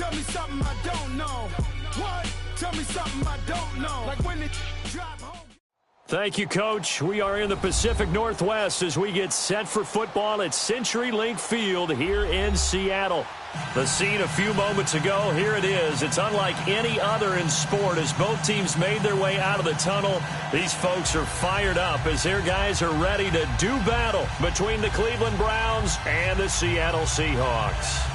Tell me something I don't know. What? Tell me something I don't know. Like when it drop home. Thank you, Coach. We are in the Pacific Northwest as we get set for football at CenturyLink Field here in Seattle. The scene a few moments ago, here it is. It's unlike any other in sport as both teams made their way out of the tunnel. These folks are fired up as their guys are ready to do battle between the Cleveland Browns and the Seattle Seahawks.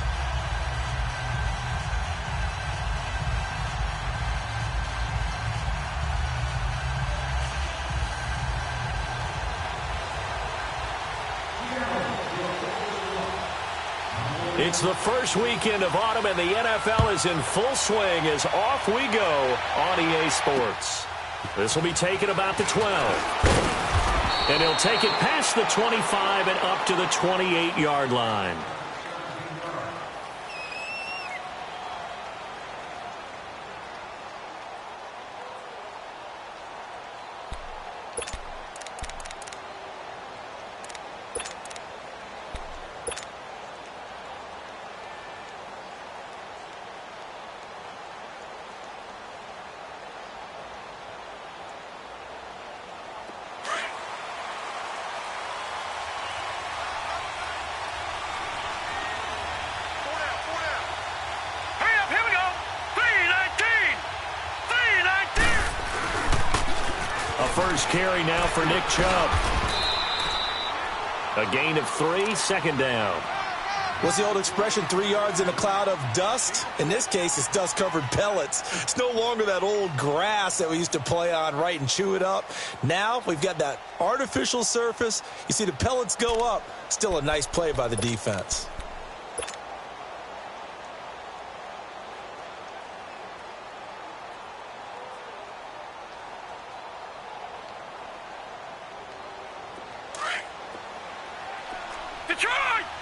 It's the first weekend of autumn, and the NFL is in full swing as off we go on EA Sports. This will be taken about the 12. And he'll take it past the 25 and up to the 28-yard line. First carry now for Nick Chubb. A gain of 3, second down. What's the old expression, 3 yards in a cloud of dust? In this case, it's dust-covered pellets. It's no longer that old grass that we used to play on, right, and chew it up. Now we've got that artificial surface. You see the pellets go up. Still a nice play by the defense.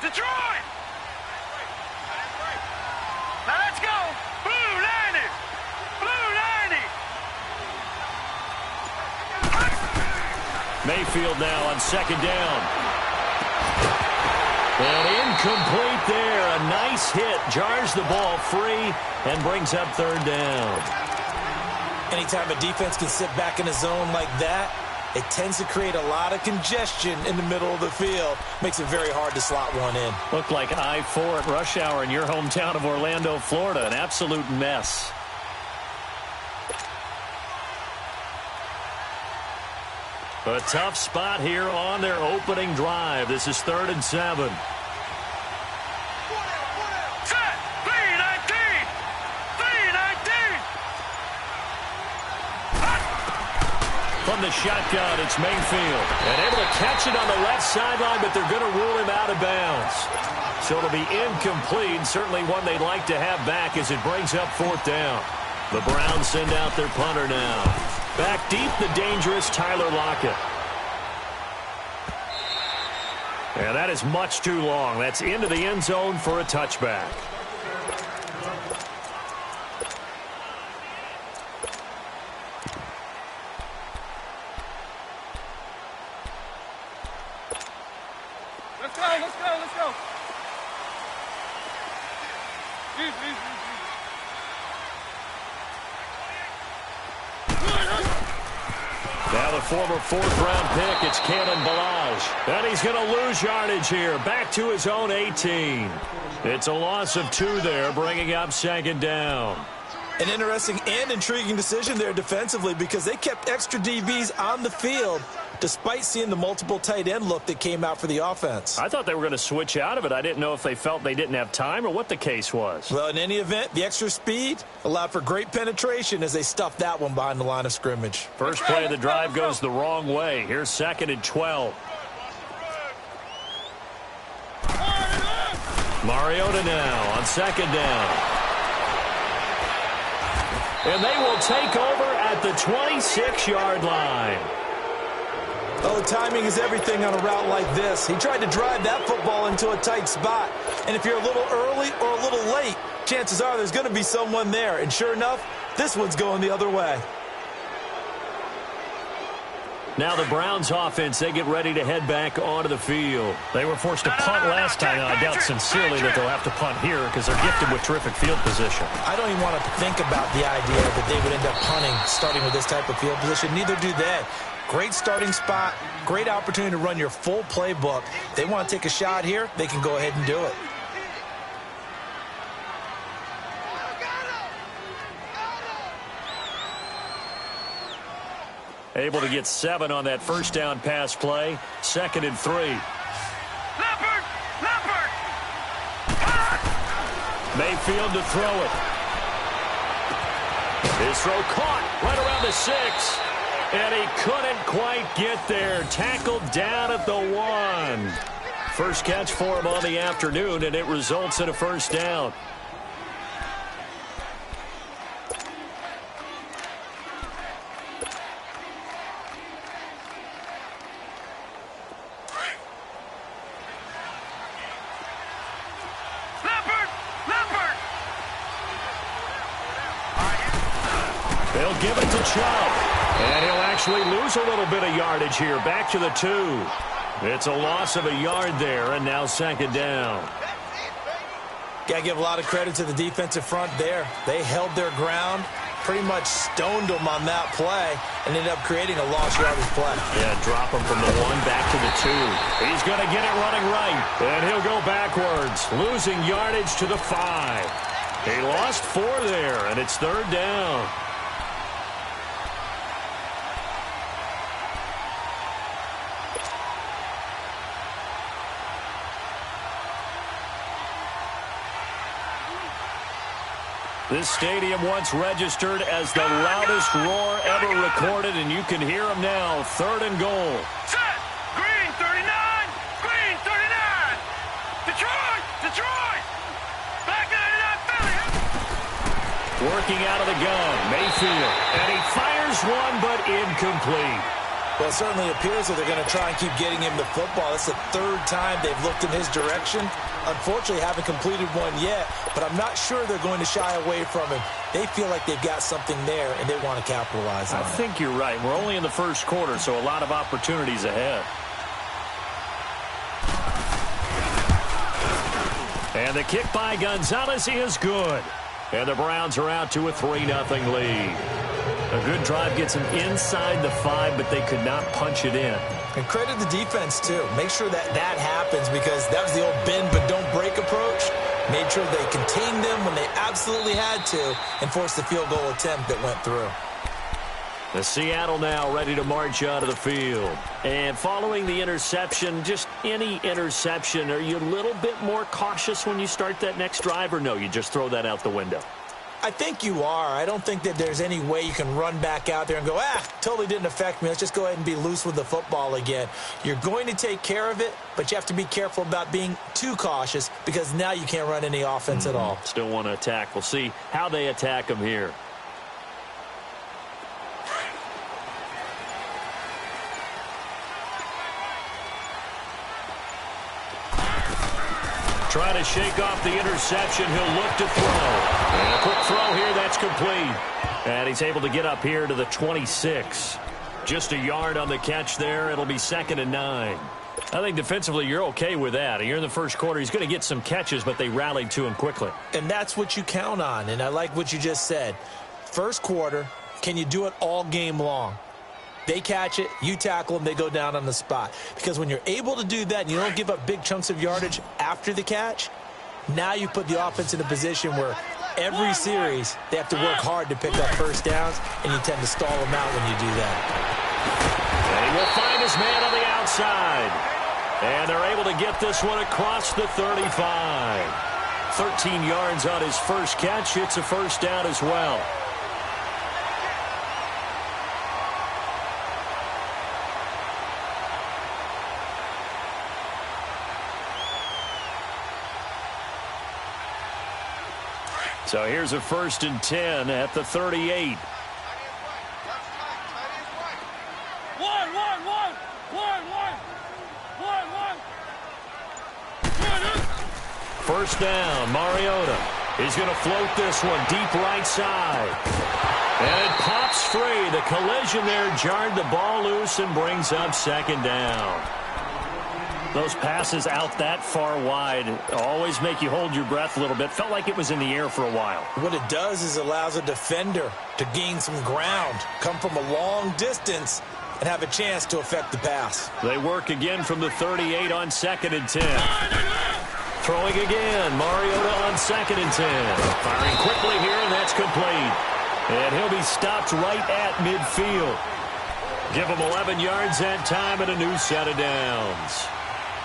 Detroit! Now let's go! Blue 90! Blue 90! Mayfield now on second down. And incomplete there. A nice hit. Jars the ball free and brings up third down. Anytime a defense can sit back in a zone like that, it tends to create a lot of congestion in the middle of the field. Makes it very hard to slot one in. Looked like I-4 at rush hour in your hometown of Orlando, Florida. An absolute mess. A tough spot here on their opening drive. This is 3rd and 7. From the shotgun, it's Mayfield. And able to catch it on the left sideline, but they're going to rule him out of bounds. So it'll be incomplete. Certainly one they'd like to have back as it brings up 4th down. The Browns send out their punter now. Back deep, the dangerous Tyler Lockett. And that is much too long. That's into the end zone for a touchback. Let's go. Now the former 4th-round pick, it's Kalen Ballage. And he's going to lose yardage here, back to his own 18. It's a loss of 2 there, bringing up second down. An interesting and intriguing decision there defensively because they kept extra DBs on the field despite seeing the multiple tight end look that came out for the offense. I thought they were going to switch out of it. I didn't know if they felt they didn't have time or what the case was. Well, in any event, the extra speed allowed for great penetration as they stuffed that one behind the line of scrimmage. First play of the drive goes the wrong way. Here's 2nd and 12. Mariota now on second down. And they will take over at the 26-yard line. Oh, timing is everything on a route like this. He tried to drive that football into a tight spot. And if you're a little early or a little late, chances are there's going to be someone there. And sure enough, this one's going the other way. Now the Browns offense, they get ready to head back onto the field. They were forced to punt last time. I doubt sincerely that they'll have to punt here because they're gifted with terrific field position. I don't even want to think about the idea that they would end up punting starting with this type of field position. Neither do they. Great starting spot, great opportunity to run your full playbook. They want to take a shot here, they can go ahead and do it. Able to get 7 on that first down pass play. 2nd and 3. Leopard! Leopard! Mayfield to throw it. His throw caught right around the 6. And he couldn't quite get there. Tackled down at the 1. First catch for him on the afternoon, and it results in a first down. They'll give it to Chubb. And he'll actually lose a little bit of yardage here. Back to the 2. It's a loss of a yard there, and now 2nd down. Got to give a lot of credit to the defensive front there. They held their ground, pretty much stoned them on that play, and ended up creating a lost yardage play. Yeah, drop him from the 1 back to the 2. He's going to get it running right, and he'll go backwards, losing yardage to the 5. He lost 4 there, and it's 3rd down. This stadium once registered as the loudest roar ever recorded, and you can hear them now. 3rd and goal. Set! Green 39! Green 39! Detroit! Detroit! Black 99 Philly! Working out of the gun, Mayfield. And he fires one, but incomplete. Well, it certainly appears that they're going to try and keep getting him the football. That's the 3rd time they've looked in his direction. Unfortunately, haven't completed one yet, but I'm not sure they're going to shy away from him. They feel like they've got something there, and they want to capitalize on it. I think you're right. We're only in the first quarter, so a lot of opportunities ahead. And the kick by Gonzalez is good. And the Browns are out to a 3-0 lead. A good drive gets them inside the 5, but they could not punch it in. And credit the defense, too. Make sure that that happens because that was the old bend but don't break approach. Made sure they contained them when they absolutely had to and forced the field goal attempt that went through. The Seattle now ready to march out of the field. And following the interception, just any interception, are you a little bit more cautious when you start that next drive, or no, you just throw that out the window? I think you are. I don't think that there's any way you can run back out there and go, totally didn't affect me. Let's just go ahead and be loose with the football again. You're going to take care of it, but you have to be careful about being too cautious because now you can't run any offense at all. Still want to attack. We'll see how they attack them here. Trying to shake off the interception. He'll look to throw. And a quick throw here. That's complete. And he's able to get up here to the 26. Just a yard on the catch there. It'll be 2nd and 9. I think defensively you're okay with that. You're in the first quarter. He's going to get some catches, but they rallied to him quickly. And that's what you count on. And I like what you just said. First quarter, can you do it all game long? They catch it, you tackle them, they go down on the spot. Because when you're able to do that and you don't give up big chunks of yardage after the catch, now you put the offense in a position where every series they have to work hard to pick up first downs, and you tend to stall them out when you do that. And he will find his man on the outside. And they're able to get this one across the 35. 13 yards on his first catch. It's a first down as well. So here's a 1st and 10 at the 38. First down, Mariota. He's going to float this one deep right side. And it pops free. The collision there jarred the ball loose and brings up second down. Those passes out that far wide always make you hold your breath a little bit. Felt like it was in the air for a while. What it does is allows a defender to gain some ground, come from a long distance, and have a chance to affect the pass. They work again from the 38 on 2nd and 10. Throwing again. Mariota on 2nd and 10. Firing quickly here, and that's complete. And he'll be stopped right at midfield. Give him 11 yards that time and a new set of downs.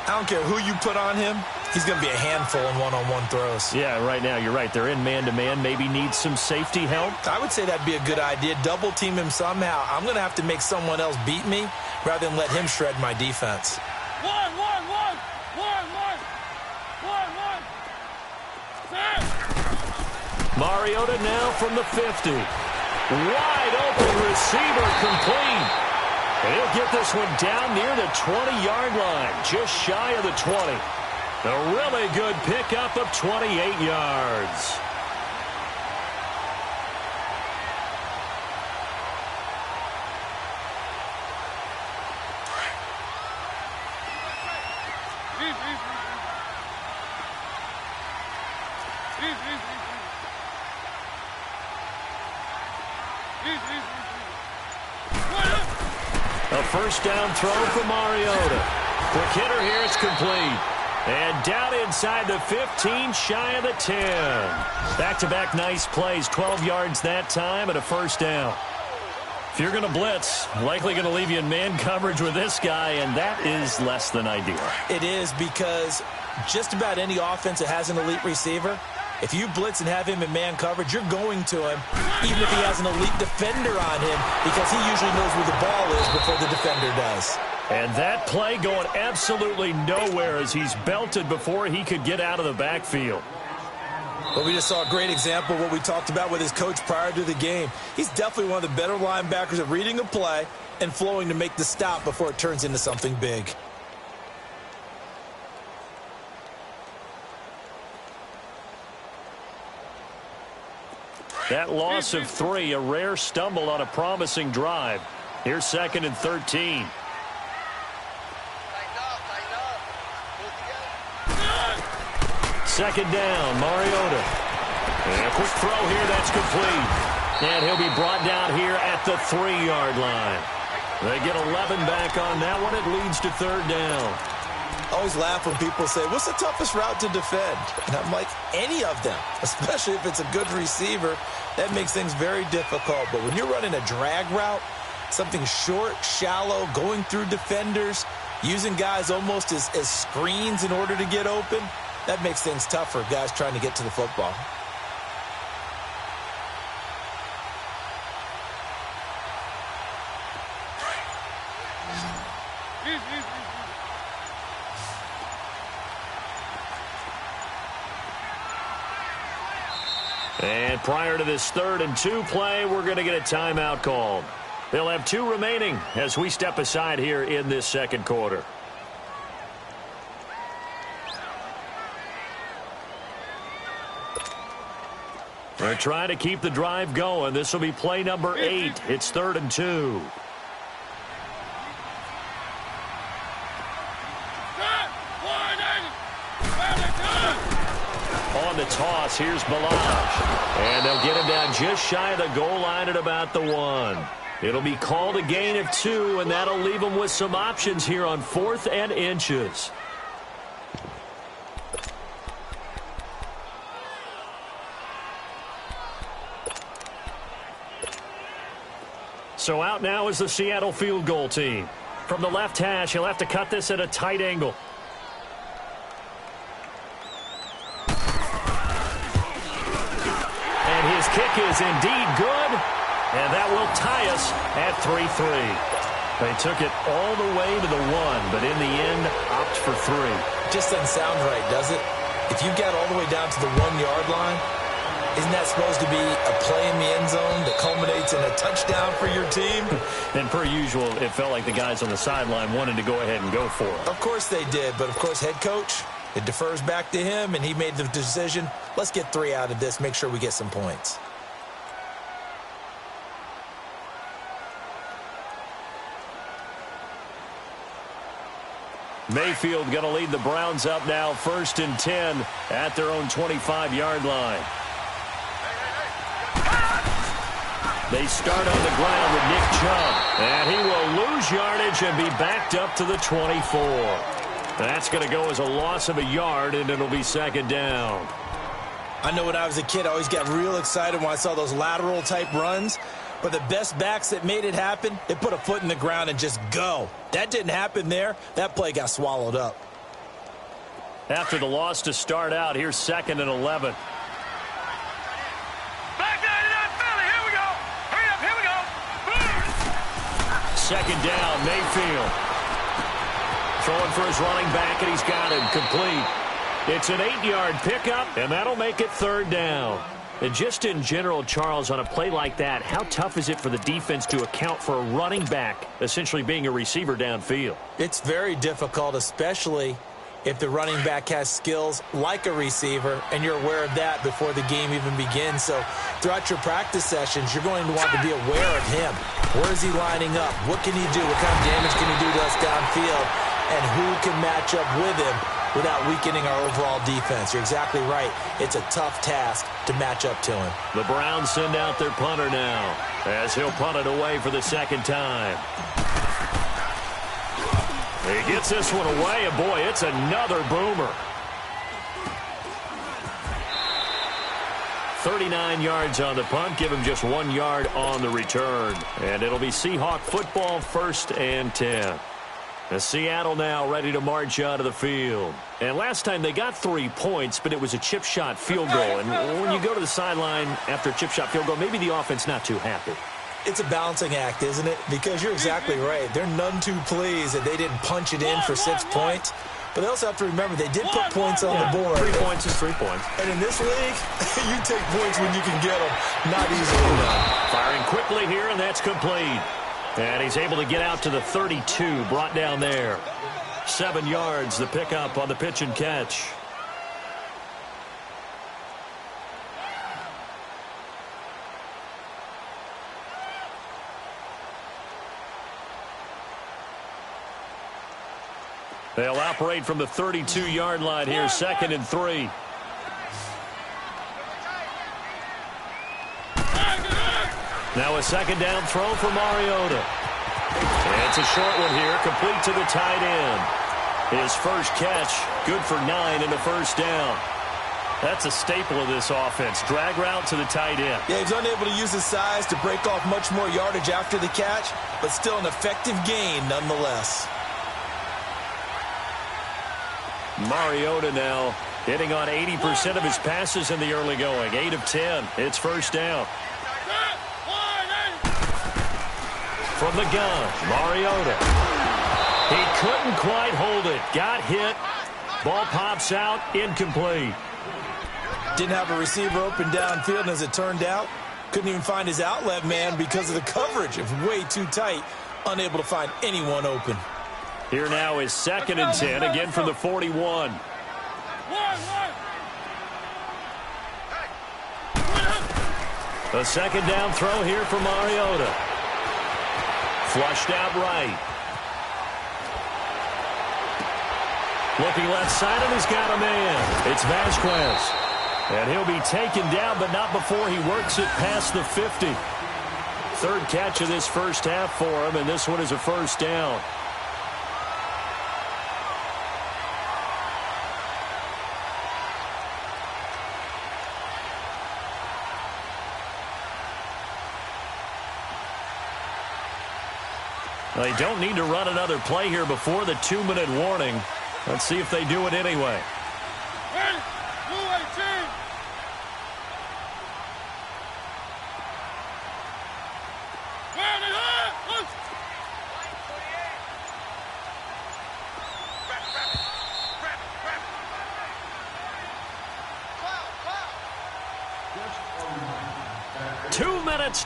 I don't care who you put on him. He's going to be a handful in one-on-one throws. Yeah, right now you're right. They're in man-to-man. Maybe need some safety help. I would say that'd be a good idea. Double team him somehow. I'm going to have to make someone else beat me rather than let him shred my defense. One. Mariota now from the 50. Wide open receiver complete. And he'll get this one down near the 20-yard line, just shy of the 20. A really good pickup of 28 yards. A first down throw for Mariota. Quick hitter here, it's complete. And down inside the 15, shy of the 10. Back-to-back nice plays, 12 yards that time and a first down. If you're going to blitz, likely going to leave you in man coverage with this guy, and that is less than ideal. It is, because just about any offense that has an elite receiver, if you blitz and have him in man coverage, you're going to him, even if he has an elite defender on him, because he usually knows where the ball is before the defender does. And that play going absolutely nowhere as he's belted before he could get out of the backfield. Well, we just saw a great example of what we talked about with his coach prior to the game. He's definitely one of the better linebackers at reading a play and flowing to make the stop before it turns into something big. That loss of 3, a rare stumble on a promising drive. Here's 2nd and 13. Second down, Mariota. And a quick throw here, that's complete. And he'll be brought down here at the 3-yard line. They get 11 back on that one. It leads to 3rd down. I always laugh when people say, what's the toughest route to defend? And I'm like, any of them, especially if it's a good receiver. That makes things very difficult. But when you're running a drag route, something short, shallow, going through defenders, using guys almost as screens in order to get open, that makes things tough for guys trying to get to the football. And prior to this 3rd and 2 play, we're going to get a timeout called. They'll have 2 remaining as we step aside here in this 2nd quarter. They're trying to keep the drive going. This will be play number 8. It's 3rd and 2. On the toss, here's Balazs. And they'll get him down just shy of the goal line at about the 1. It'll be called a gain of 2, and that'll leave them with some options here on 4th and inches. So out now is the Seattle field goal team. From the left hash, he'll have to cut this at a tight angle. And his kick is indeed good. And that will tie us at 3-3. They took it all the way to the 1, but in the end, opt for 3. Just doesn't sound right, does it? If you get all the way down to the 1-yard line, isn't that supposed to be a play in the end zone that culminates in a touchdown for your team? And per usual, it felt like the guys on the sideline wanted to go ahead and go for it. Of course they did, but of course head coach, It defers back to him, and he made the decision, let's get 3 out of this, make sure we get some points. Mayfield going to lead the Browns up now, 1st and 10 at their own 25-yard line. They start on the ground with Nick Chubb, and he will lose yardage and be backed up to the 24. That's going to go as a loss of a yard, and it'll be 2nd down. I know when I was a kid, I always got real excited when I saw those lateral-type runs. But the best backs that made it happen, they put a foot in the ground and just go. That didn't happen there. That play got swallowed up. After the loss to start out, here's 2nd and 11. Back down to that Philly. Here we go. Hurry up. Here we go. Boom. 2nd down, Mayfield. Throwing for his running back, and he's got him complete. It's an 8-yard pickup, and that'll make it 3rd down. And just in general, Charles, on a play like that, how tough is it for the defense to account for a running back essentially being a receiver downfield? It's very difficult, especially if the running back has skills like a receiver, and you're aware of that before the game even begins. So throughout your practice sessions, you're going to want to be aware of him. Where is he lining up? What can he do? What kind of damage can he do to us downfield? And who can match up with him without weakening our overall defense? You're exactly right. It's a tough task to match up to him. The Browns send out their punter now as he'll punt it away for the 2nd time. He gets this one away, and boy, it's another boomer. 39 yards on the punt, give him just 1 yard on the return. And it'll be Seahawk football, 1st and 10. Seattle now ready to march out of the field. And last time they got 3 points, but it was a chip shot field goal. And when you go to the sideline after a chip shot field goal, maybe the offense not too happy. It's a balancing act, isn't it? Because you're exactly right. They're none too pleased that they didn't punch it in for 6 points. But they also have to remember they did put points on the board. 3 points is 3 points. And in this league, you take points when you can get them. Not easily done. Firing quickly here, and that's complete. And he's able to get out to the 32, brought down there. 7 yards, the pickup on the pitch and catch. They'll operate from the 32-yard line here, 2nd and 3. Now a 2nd down throw for Mariota. And it's a short one here, complete to the tight end. His first catch, good for 9 and a 1st down. That's a staple of this offense. Drag route to the tight end. Yeah, he's unable to use his size to break off much more yardage after the catch, but still an effective gain nonetheless. Mariota now hitting on 80% of his passes in the early going. 8 of 10. It's 1st down. From the gun, Mariota. He couldn't quite hold it. Got hit. Ball pops out. Incomplete. Didn't have a receiver open downfield, and as it turned out, couldn't even find his outlet man because of the coverage. It was way too tight. Unable to find anyone open. Here now is 2nd and 10, again from the 41. A 2nd down throw here for Mariota. Flushed out right. Looking left side, and he's got a man. It's Vasquez. And he'll be taken down, but not before he works it past the 50. 3rd catch of this first half for him, and this one is a 1st down. They don't need to run another play here before the 2-minute warning. Let's see if they do it anyway.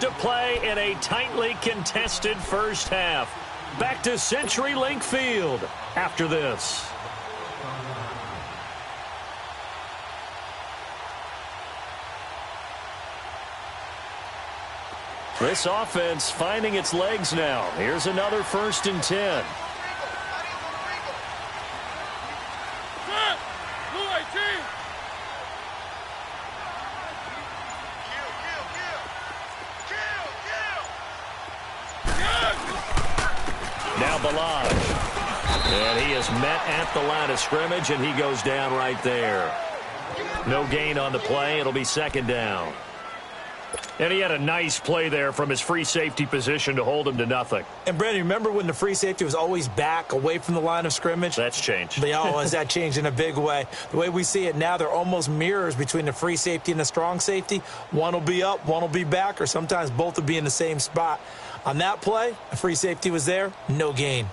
To play in a tightly contested first half. Back to CenturyLink Field after this. This offense finding its legs now. Here's another 1st and 10. Now Balaj. And he is met at the line of scrimmage, and he goes down right there. No gain on the play. It'll be 2nd down. And he had a nice play there from his free safety position to hold him to nothing. And, Brandon, remember when the free safety was always back away from the line of scrimmage? That's changed. That changed in a big way. The way we see it now, they're almost mirrors between the free safety and the strong safety. One will be up, one will be back, or sometimes both will be in the same spot. On that play, the free safety was there, no gain.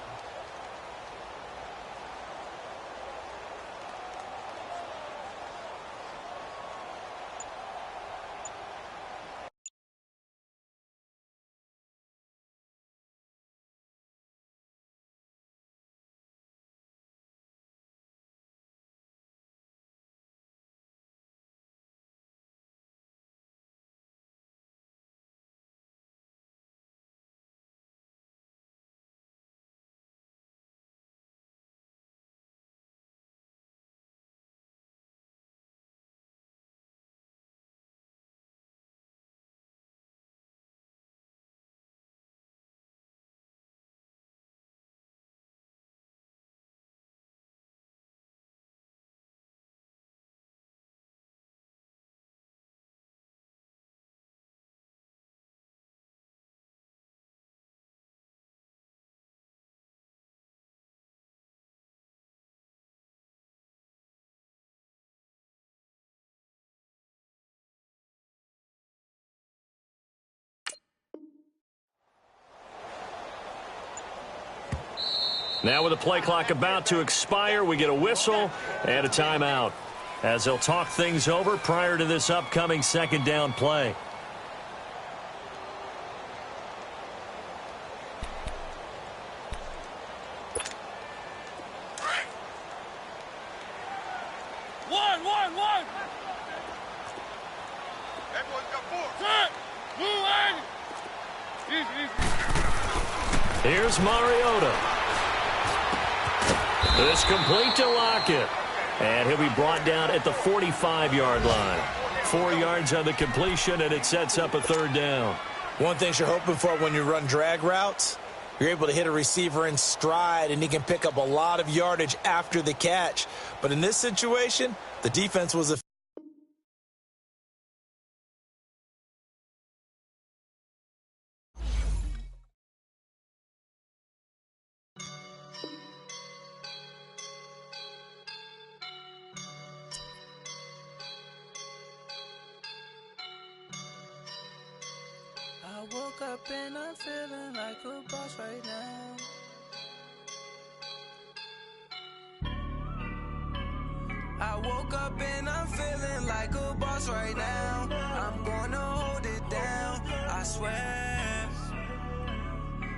Now with the play clock about to expire, we get a whistle and a timeout as they'll talk things over prior to this upcoming 2nd down play. One. That boy's got 4. Here's Mariota. This complete to Lockett. And he'll be brought down at the 45-yard line. 4 yards on the completion, and it sets up a 3rd down. One thing you're hoping for when you run drag routes, you're able to hit a receiver in stride, and he can pick up a lot of yardage after the catch. But in this situation, the defense was I woke up and I'm feeling like a boss right now. I woke up and I'm feeling like a boss right now. I'm gonna hold it down, I swear.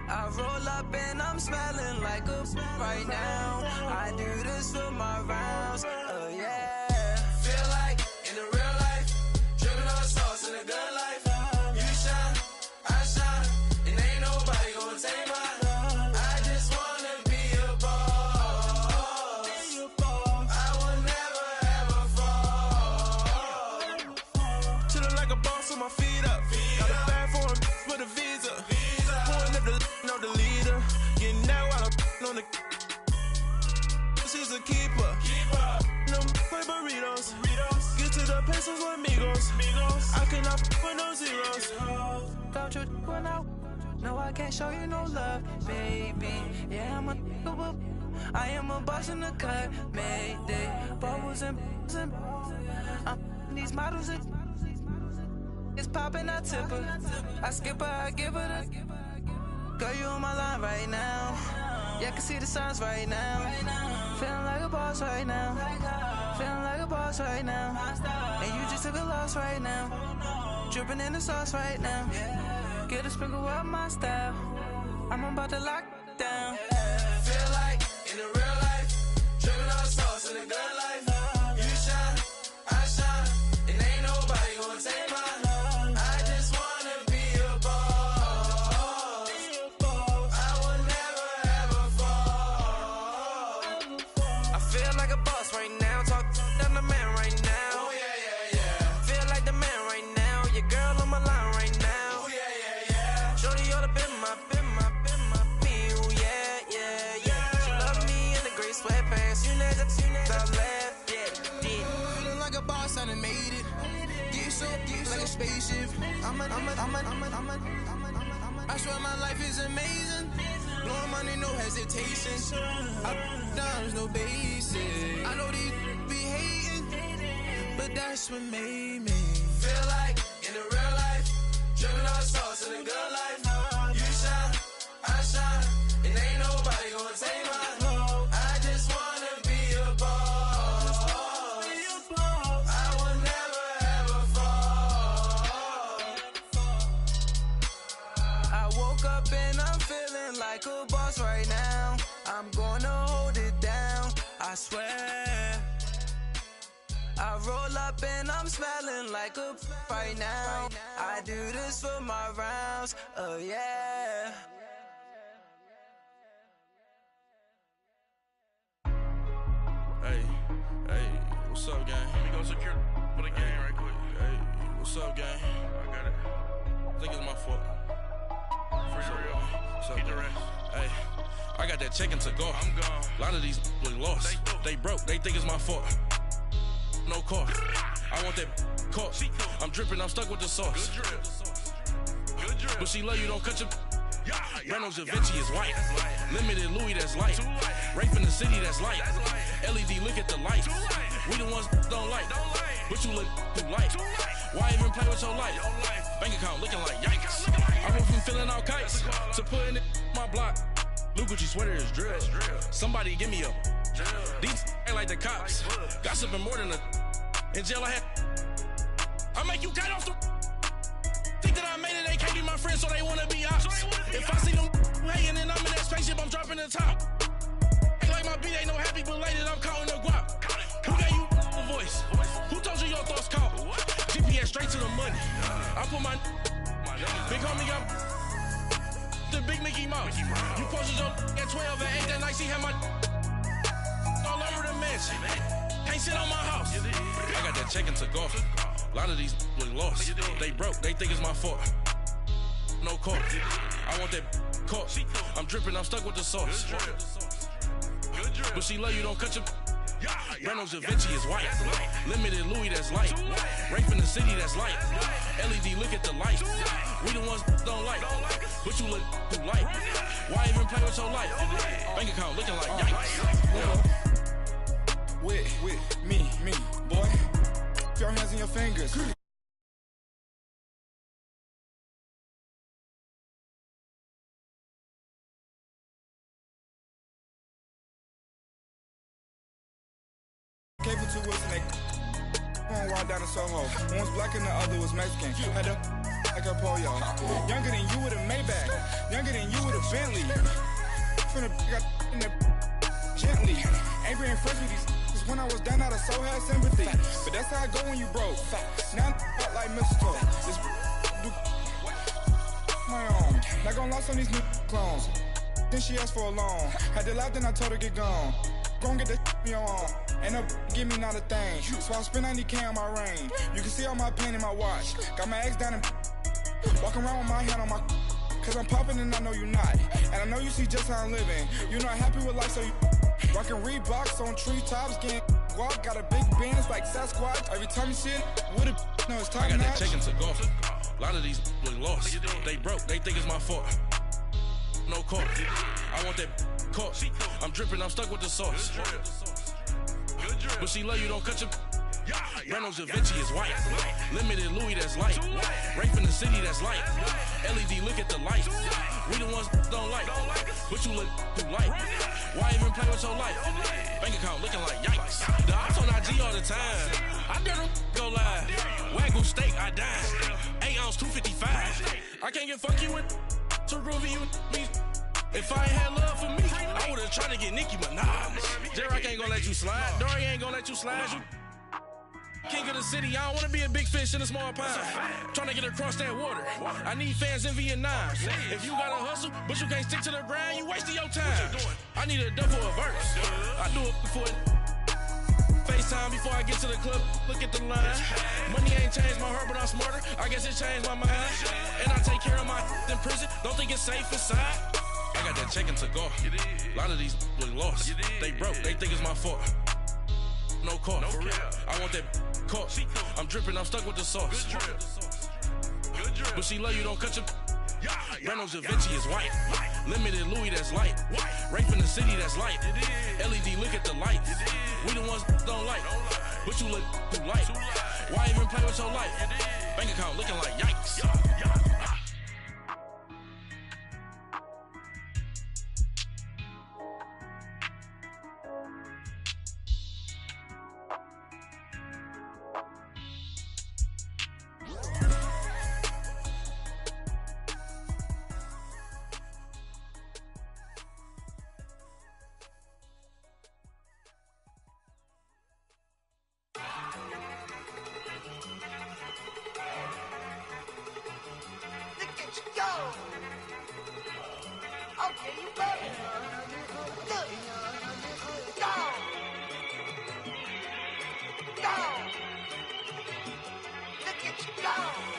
I roll up and I'm smelling like a right now. I do this for my rounds, yeah. Feel like in the real life, dripping on sauce in a good life. You shine, I shine, and ain't nobody gonna take mine. I just wanna be a boss. I will never ever fall. Chillin' like a boss with my feet up. Got a bag for him with a visa. Pulling up the know the leader. Getting out while I'm on the. She's a keeper. No play burritos. Get to the pesos with amigos. I cannot with no zeros. Don't you run out? No, I can't show you no love, baby. Yeah, I am a boss in the cut. Mayday. Bubbles and these models are. It's popping, I tip her. I skip her, I give her the. Girl, you on my line right now. Yeah, I can see the signs right now. Feeling like a boss right now. Feeling like a boss right now. And you just took a loss right now. Dripping in the sauce right now. Get a sprinkle up my style. I'm about to lock down. Feel like in the real life, dripping on sauce in a good life. You shine, I shine, and ain't nobody gonna take mine. I just wanna be a boss. me, ooh, yeah. She love me in the gray sweatpants. You never top left, yeah. Feeling like a boss, I done made it. Get so like a spaceship. I swear my life is amazing. Blowing money, no hesitation. Up, downs, no basic. I know these be hating, but that's what made me feel like in the real life. Dripping all sauce in the good life. You shine, I shine, and ain't nobody gonna take my home. I just wanna be a boss. I will never ever fall. I woke up and I'm feeling like a boss right now. I'm gonna hold it down, I swear. I roll up and I'm smelling like a right now. I do this for my rounds, oh yeah. Hey, what's up, gang? Let me go secure for the game right quick. Hey, what's up, gang? I got it. I think it's my fault. For real. What's up, Keep the gang? rest. Hey, I got that chicken to go. I'm gone. A lot of these look lost. They broke. They think it's my fault. No car. I want that car. I'm dripping. I'm stuck with the sauce. Good drip. But she love you. Don't cut your. Yeah. Reynolds Da Vinci is white. Limited Louis, that's light. Rape in the city, that's light. LED, look at the light. We the ones don't like. But you look too light. Why even play with your life? Bank account looking like yikes. I went from filling out kites to putting it in my block. Blue Gucci sweater is drill. Somebody give me a. These ain't like the cops. Gossiping more than a. In jail I had. I make you cut off the. Think that I made it, they can't be my friends, so they wanna be ops. If I see them hating and I'm in that spaceship, I'm dropping the top. Ain't like my beat, ain't no happy belated, I'm counting the guap. Who gave you a voice? Who told you your thoughts count? GPS straight to the money. I put my big homie got the big Mickey Mouse. You posted your at 12 and 8 that night, she had my all over the mansion. Can't sit on my house. I got that check into golf. A lot of these look lost. They broke, they think it's my fault. No car. I want that car. I'm dripping, I'm stuck with the sauce. But she love you, don't cut your. Reynolds Da Vinci is white. Limited Louis, that's light. Rape in the city, that's light. LED, look at the light. We the ones don't like. But you look too light. Why even play with your life? Bank account looking like yikes. With me, boy. Your hands in your fingers. Came for 2 weeks and they going wild down in Soho. One was black and the other was Mexican. Had a like a polio. Younger than you with a Maybach. Younger than you with a Bentley. From the got in the gently. Ain't been friends with these. When I was down, I so had sympathy. But that's how I go when you broke. Now I'm out like mistletoe. This my own. Not gonna lost on these new clones. Then she asked for a loan. Had to laugh, then I told her get gone. Gon' get the me on. Ain't no give me not a thing. So I spend 90K on my range. You can see all my pain in my watch. Got my ex down and walking around with my hand on my. Cause I'm popping and I know you not. And I know you see just how I'm living. You're not happy with life, so you. Rockin' Reeboks on treetops, getting walk, got a big bands like Sasquatch. Every time you see it, with a no, it's top I got notch. that check into golf. A lot of these look lost. They broke, they think it's my fault. No car. I want that car. I'm dripping, I'm stuck with the sauce. But she love you, don't cut your. Reynolds Da Vinci is white. Limited Louis, that's light. Rape in the city, that's light. LED, look at the light. We the ones don't like. But you look too light. Why even play with your life? Bank account looking like yikes. The ops on IG all the time. I dare them go live. Wagyu steak, I dine. 8 ounce, 255. I can't get funky with too groovy you me. If I ain't had love for me, I would've tried to get Nicki Minaj. J-Rock ain't gonna let you slide. Dory ain't gonna let you slide. King of the city, I don't wanna be a big fish in a small pond. Trying to get across that water. I need fans in Vietnam. If you gotta hustle, but you can't stick to the grind, you wasting your time. I need a double a verse. I do it before it. FaceTime before I get to the club, look at the line. Money ain't changed my heart, but I'm smarter. I guess it changed my mind. And I take care of my in prison. Don't think it's safe inside. I got that check to go. A lot of these look lost. They broke, they think it's my fault. No call, for real. I want that caught. I'm dripping, I'm stuck with the sauce. But she love you, don't cut your. Reynolds Da Vinci is white. Limited Louis, that's light. Rape in the city, that's light. LED, look at the light. We the ones don't like. But you look too light. Why even play with your life? Bank account looking like yikes. Go!